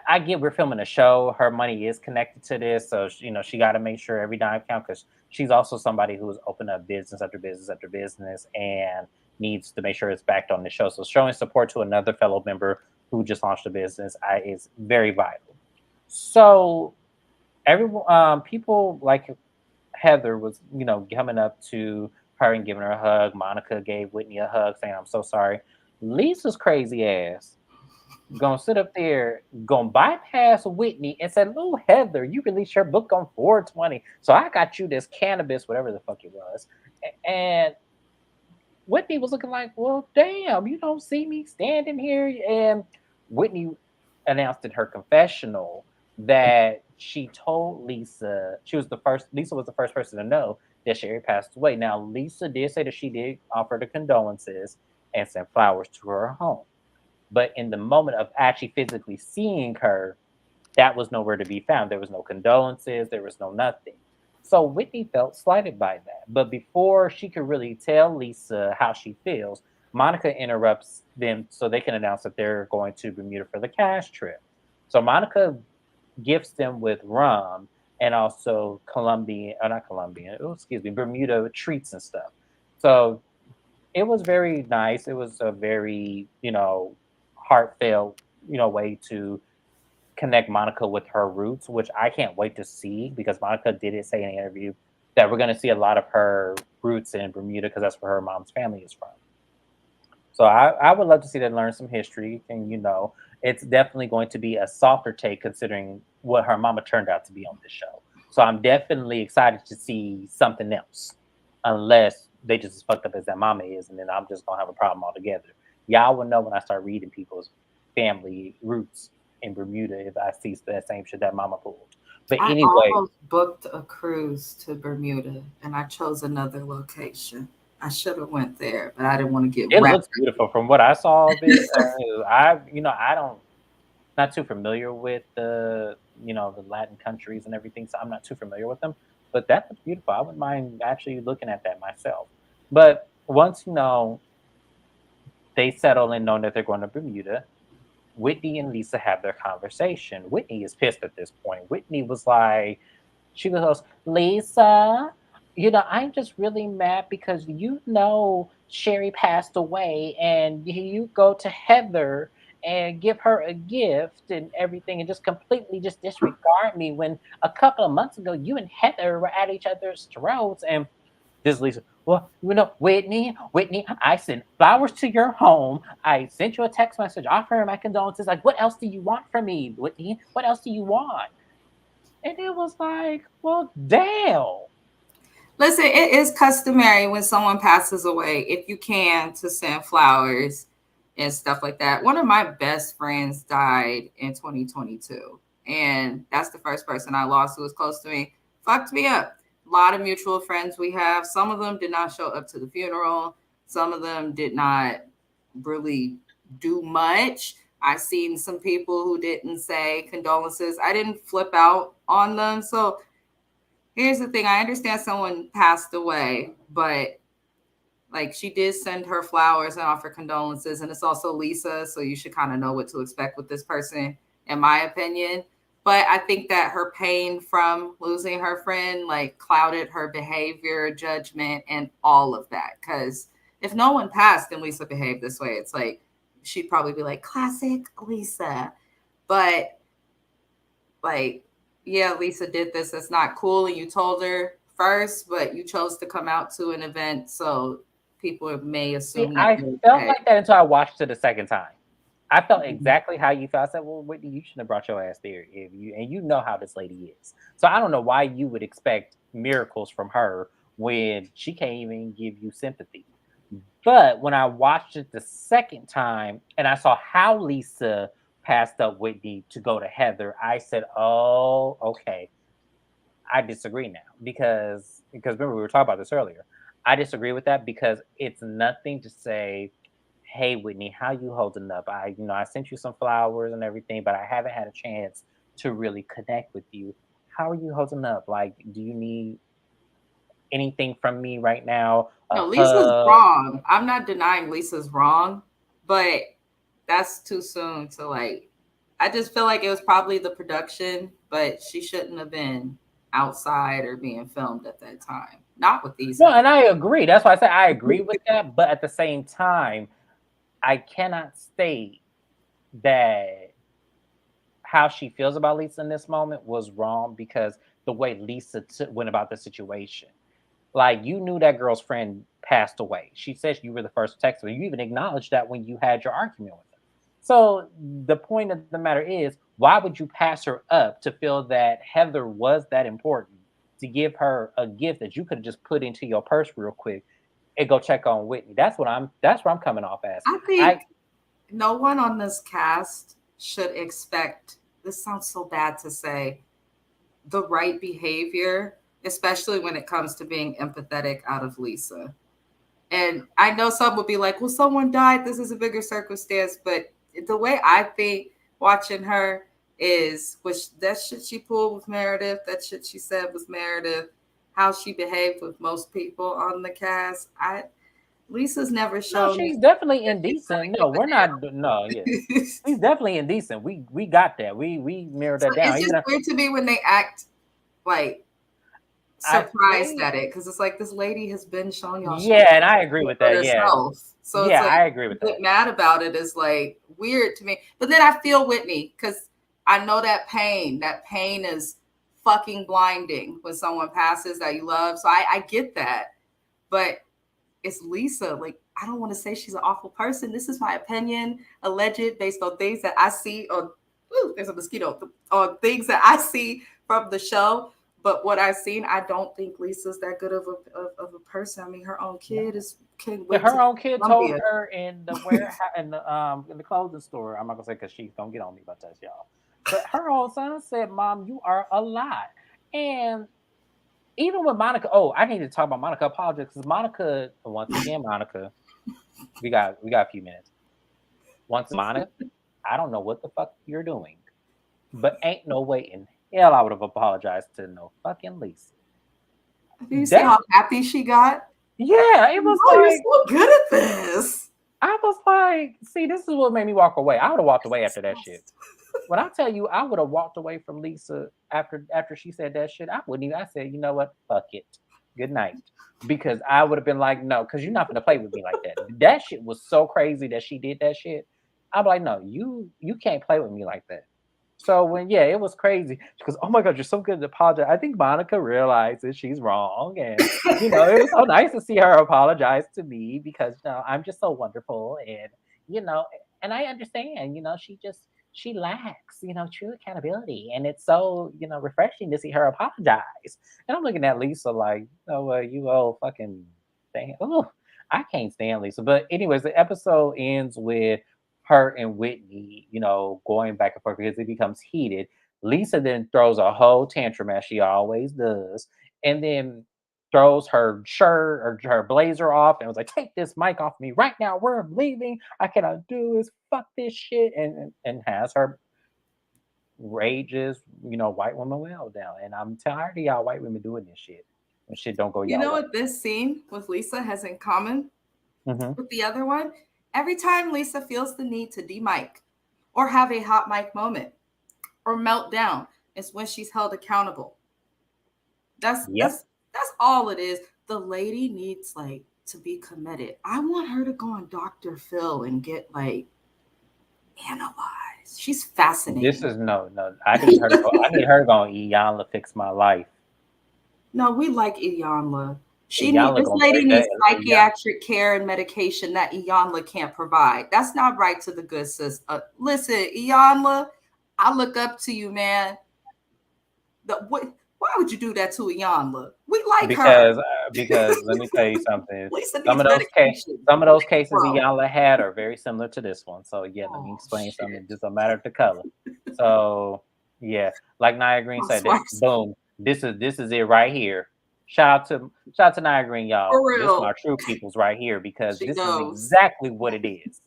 I get we're filming a show. Her money is connected to this, so she got to make sure every dime counts, because she's also somebody who's opened up business after business after business and needs to make sure it's backed on the show. So showing support to another fellow member who just launched a business is very vital. So everyone, people like Heather was, coming up to her and giving her a hug. Monica gave Whitney a hug, saying, "I'm so sorry." Lisa's crazy ass gonna sit up there, gonna bypass Whitney and say, "Lou, Heather, you released your book on 420, so I got you this cannabis, whatever the fuck it was." And Whitney was looking like, "Well, damn, you don't see me standing here." And Whitney announced in her confessional that she told Lisa, Lisa was the first person to know that Sherry passed away. Now, Lisa did say that she did offer the condolences and sent flowers to her home. But in the moment of actually physically seeing her, that was nowhere to be found. There was no condolences, there was no nothing. So Whitney felt slighted by that. But before she could really tell Lisa how she feels, Monica interrupts them so they can announce that they're going to Bermuda for the cash trip. So Monica gifts them with rum and also not Colombian, excuse me, Bermuda treats and stuff. So it was very nice. It was a very, heartfelt, way to connect Monica with her roots, which I can't wait to see, because Monica did say in an interview that we're going to see a lot of her roots in Bermuda, because that's where her mom's family is from. So I would love to see them learn some history, and it's definitely going to be a softer take considering what her mama turned out to be on this show. So I'm definitely excited to see something else, unless they just as fucked up as that mama is, and then I'm just gonna have a problem altogether. Y'all will know when I start reading people's family roots in Bermuda if I see that same shit that mama pulled. But I anyway, almost booked a cruise to Bermuda, and I chose another location. I should have went there, but I didn't want to get it wrapped. looks beautiful from what I saw of it. I don't not too familiar with the Latin countries and everything, so I'm not too familiar with them. But that looks beautiful. I wouldn't mind actually looking at that myself. But once they settle and know that they're going to Bermuda, Whitney and Lisa have their conversation. Whitney is pissed at this point. Whitney was like, she goes, "Lisa, I'm just really mad because Sherry passed away, and you go to Heather and give her a gift and everything and just completely just disregard me, when a couple of months ago you and Heather were at each other's throats." And this Lisa, "Well, Whitney, I sent flowers to your home. I sent you a text message offering my condolences. Like, what else do you want from me, Whitney? What else do you want?" And it was like, well, damn. Listen, it is customary when someone passes away, if you can, to send flowers and stuff like that. One of my best friends died in 2022, and that's the first person I lost who was close to me. Fucked me up. A lot of mutual friends we have. Some of them did not show up to the funeral. Some of them did not really do much. I've seen some people who didn't say condolences. I didn't flip out on them. So here's the thing. I understand someone passed away, but like, she did send her flowers and offer condolences. And it's also Lisa. So you should kind of know what to expect with this person, in my opinion. But I think that her pain from losing her friend like clouded her behavior, judgment, and all of that. Because if no one passed and Lisa behaved this way, it's like she'd probably be like, classic Lisa. But like, yeah, Lisa did this. That's not cool. And you told her first, but you chose to come out to an event. So people may See, assume that I you're felt okay. like that until I watched it the second time. I felt Mhm. exactly how you felt. I said, "Well, Whitney, you shouldn't have brought your ass there if you and you know how this lady is." So I don't know why you would expect miracles from her when she can't even give you sympathy. But when I watched it the second time and I saw how Lisa passed up Whitney to go to Heather, I said, "Oh, okay. I disagree now because remember we were talking about this earlier. I disagree with that because it's nothing to say, hey Whitney, how you holding up? I sent you some flowers and everything, but I haven't had a chance to really connect with you. How are you holding up? Like, do you need anything from me right now? A No, Lisa's hug?" wrong. I'm not denying Lisa's wrong, but that's too soon to like. I just feel like it was probably the production, but she shouldn't have been outside or being filmed at that time. Not with these No, and headphones. I agree. That's why I said I agree with that. But at the same time, I cannot state that how she feels about Lisa in this moment was wrong because the way Lisa went about the situation. Like you knew that girl's friend passed away. She said you were the first to text her. You even acknowledged that when you had your argument with her. So the point of the matter is, why would you pass her up to feel that Heather was that important to give her a gift that you could have just put into your purse real quick and go check on Whitney? That's where I'm coming off as. I I think no one on this cast should expect, this sounds so bad to say, the right behavior, especially when it comes to being empathetic out of Lisa. And I know some would be like, well, someone died. This is a bigger circumstance. But the way I think watching her is, which that shit she pulled with Meredith, that shit she said with Meredith, how she behaved with most people on the cast. Lisa's never No, shown me she's definitely that she's indecent. gonna No, give we're not. No, yeah, a damn. she's definitely indecent. We got that. We mirrored So that down. it's Even just weird to me when they act like I surprised think, at it because it's like this lady has been showing y'all she yeah, and I agree with for that. Yeah, herself. So it's yeah, like I agree to with get that. mad about it is like weird to me. But then I feel Whitney because I know that pain. That pain is fucking blinding when someone passes that you love. So I get that. But it's Lisa. Like, I don't want to say she's an awful person. This is my opinion, alleged based on things that I see on, ooh, there's a mosquito, on things that I see from the show. But what I've seen, I don't think Lisa's that good of a person. I mean, her own kid No. is can't Yeah, wait to her go own to kid told Columbia. her in the warehouse in the clothing store. I'm not gonna say because she's gonna get on me about that, y'all. But her own son said, "Mom, you are a lot." And even with Monica, oh, I need to talk about Monica. Apologize because Monica, once again, Monica, we got a few minutes. Once Monica, I don't know what the fuck you're doing, but ain't no way in hell I would have apologized to no fucking Lisa. Do you see That how happy she got? yeah, it was Oh, you're like so good at this. I was like, see, this is what made me walk away. I would have walked away after that shit. When I tell you, I would have walked away from Lisa after she said that shit. I wouldn't even. I said, you know what? Fuck it. Good night. Because I would have been like, no, because you're not gonna play with me like that. That shit was so crazy that she did that shit. I'm like, no, you can't play with me like that. So when yeah, it was crazy. She goes, "Oh my god, you're so good at apologize." I think Monica realizes she's wrong, and it was so nice to see her apologize to me because I'm just so wonderful, and you know, and I understand. She lacks true accountability, and it's so refreshing to see her apologize. And I'm looking at Lisa like, you old fucking thing. Oh, I can't stand Lisa. But anyways, the episode ends with her and Whitney, going back and forth because it becomes heated. Lisa then throws a whole tantrum as she always does, and then throws her shirt or her blazer off and was like, "Take this mic off me right now. We're leaving. I cannot do this. Fuck this shit," and has her rages, white woman well down. And I'm tired of y'all white women doing this shit when shit don't go You y'all know way. what this scene with Lisa has in common Hmm. with the other one? Every time Lisa feels the need to demic or have a hot mic moment or melt down, is when she's held accountable. That's Yep. that's all it is. The lady needs like to be committed. I want her to go on Dr. Phil and get like analyzed. She's fascinating. This is no. I need her to go. I need her to go on Iyanla Fix My Life. No, we like Iyanla. Iyanla This gonna lady break that. needs psychiatric care and medication that Iyanla can't provide. That's not right to the good sis. Listen, Iyanla, I look up to you, man. Why would you do that to Iyanla? We like her. Because let me tell you something. Lisa Some needs of those medication. cases Bro. Iyanla had are very similar to this one. So yeah, let me Oh, explain shit. something. Just a matter of the color. So yeah, like Nia Green said, Housewives. boom. This is it right here. Shout out to Nia Green, y'all. For This real. my true peoples right here because She this knows. is exactly what it is.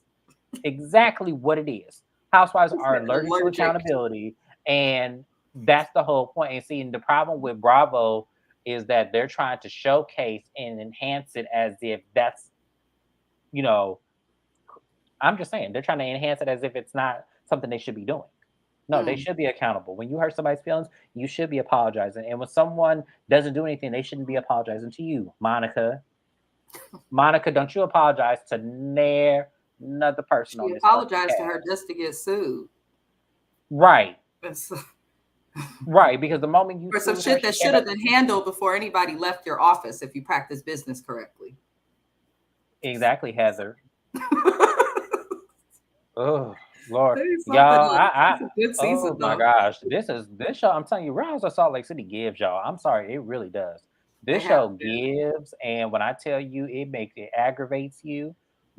Exactly what it is. Housewives are allergic to Allergic. accountability, and that's the whole point. And see, the problem with Bravo is that they're trying to showcase and enhance it as if that's, you know, I'm just saying they're trying to enhance it as if it's not something they should be doing. No, they should be accountable. When you hurt somebody's feelings, you should be apologizing. And when someone doesn't do anything, they shouldn't be apologizing to you, Monica. Monica, don't you apologize to another person on She this. apologized to her just to get sued. Right. So, Right, because the moment you for some sued her, shit that she should came have been handled before anybody left your office if you practice business correctly. exactly, Heather. Oh Lord, Say something y'all, else. It's a good oh season, my though. gosh, this show. I'm telling you, Real Housewives of Salt Lake City gives y'all. I'm sorry, it really does. They This have show to. gives, and when I tell you, it aggravates you.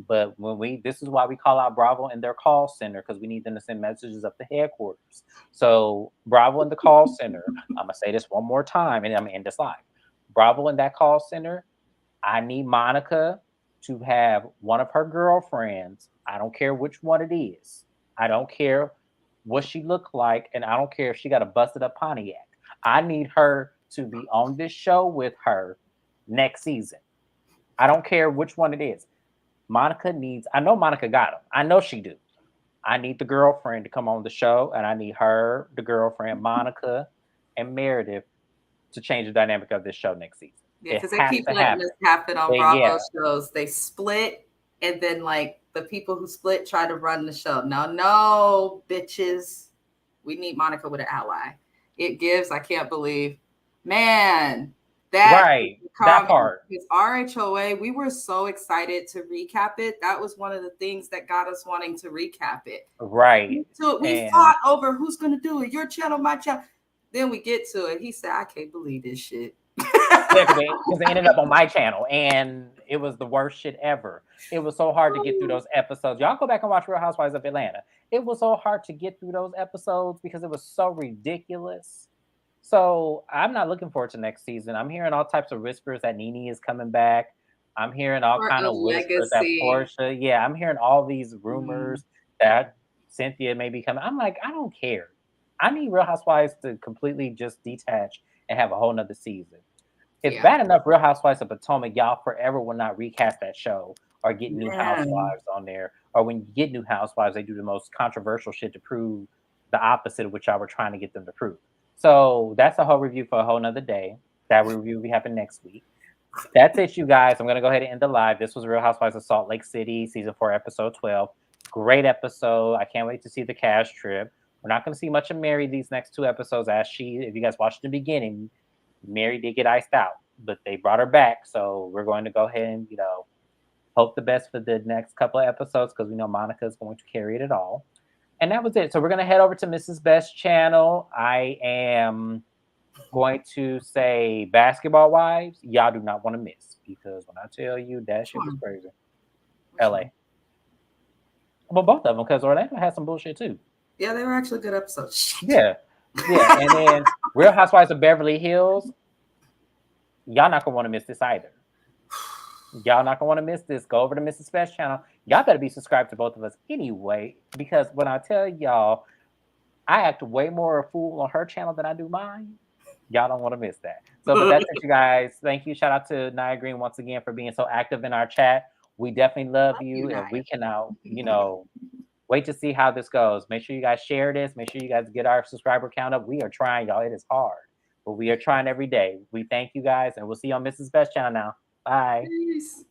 But this is why we call out Bravo in their call center because we need them to send messages up to headquarters. So Bravo in the call center. I'm gonna say this one more time, and I'm gonna end this live. Bravo in that call center. I need Monica to have one of her girlfriends. I don't care which one it is. I don't care what she looked like, and I don't care if she got a busted up Pontiac. I need her to be on this show with her next season. I don't care which one it is. Monica needs. I know Monica got them. I know she do. I need the girlfriend to come on the show, and I need her, the girlfriend, Monica, and Meredith to change the dynamic of this show next season. Yeah, It because they has keep to letting happen. this happen on Yeah. Bravo shows. They split, and then like the people who split try to run the show. No, bitches. We need Monica with an ally. It gives. I can't believe, man. Right, that part. Because RHOA, we were so excited to recap it. That was one of the things that got us wanting to recap it. Right. So we fought over who's going to do it. Your channel, my channel. Then we get to it. He said, I can't believe this shit. Yeah, because they ended up on my channel, and it was the worst shit ever. It was so hard to get through those episodes. Y'all go back and watch Real Housewives of Atlanta. It was so hard to get through those episodes because it was so ridiculous. So I'm not looking forward to next season. I'm hearing all types of whispers that Nene is coming back. I'm hearing all kind of whispers that Portia. Yeah, I'm hearing all these rumors that Cynthia may be coming. I'm like, I don't care. I need Real Housewives to completely just detach and have a whole nother season. It's bad enough Real Housewives of Potomac, y'all forever will not recast that show or get new housewives on there. Or when you get new housewives, they do the most controversial shit to prove the opposite of what y'all were trying to get them to prove. So that's a whole review for a whole nother day. That review will be happening next week. That's it, you guys. I'm going to go ahead and end the live. This was Real Housewives of Salt Lake City, season 4, episode 12. Great episode. I can't wait to see the cast trip. We're not going to see much of Mary these next 2 episodes as if you guys watched the beginning, Mary did get iced out, but they brought her back. So we're going to go ahead and, hope the best for the next couple of episodes because we know Monica is going to carry it all. And that was it. So we're going to head over to Mrs. Best's channel. I am going to say Basketball Wives. Y'all do not want to miss because when I tell you that shit was crazy. LA. Well, both of them because Orlando had some bullshit too. Yeah, they were actually good episodes. Yeah. And then Real Housewives of Beverly Hills. Y'all not going to want to miss this either. Y'all not going to want to miss this. Go over to Mrs. Best channel. Y'all better be subscribed to both of us anyway because when I tell y'all, I act way more a fool on her channel than I do mine. Y'all don't want to miss that. So, but that's it, you guys. Thank you. Shout out to Nia Green once again for being so active in our chat. We definitely love you, and we can now, wait to see how this goes. Make sure you guys share this. Make sure you guys get our subscriber count up. We are trying, y'all. It is hard, but we are trying every day. We thank you guys, and we'll see you on Mrs. Best channel now. Bye. Peace.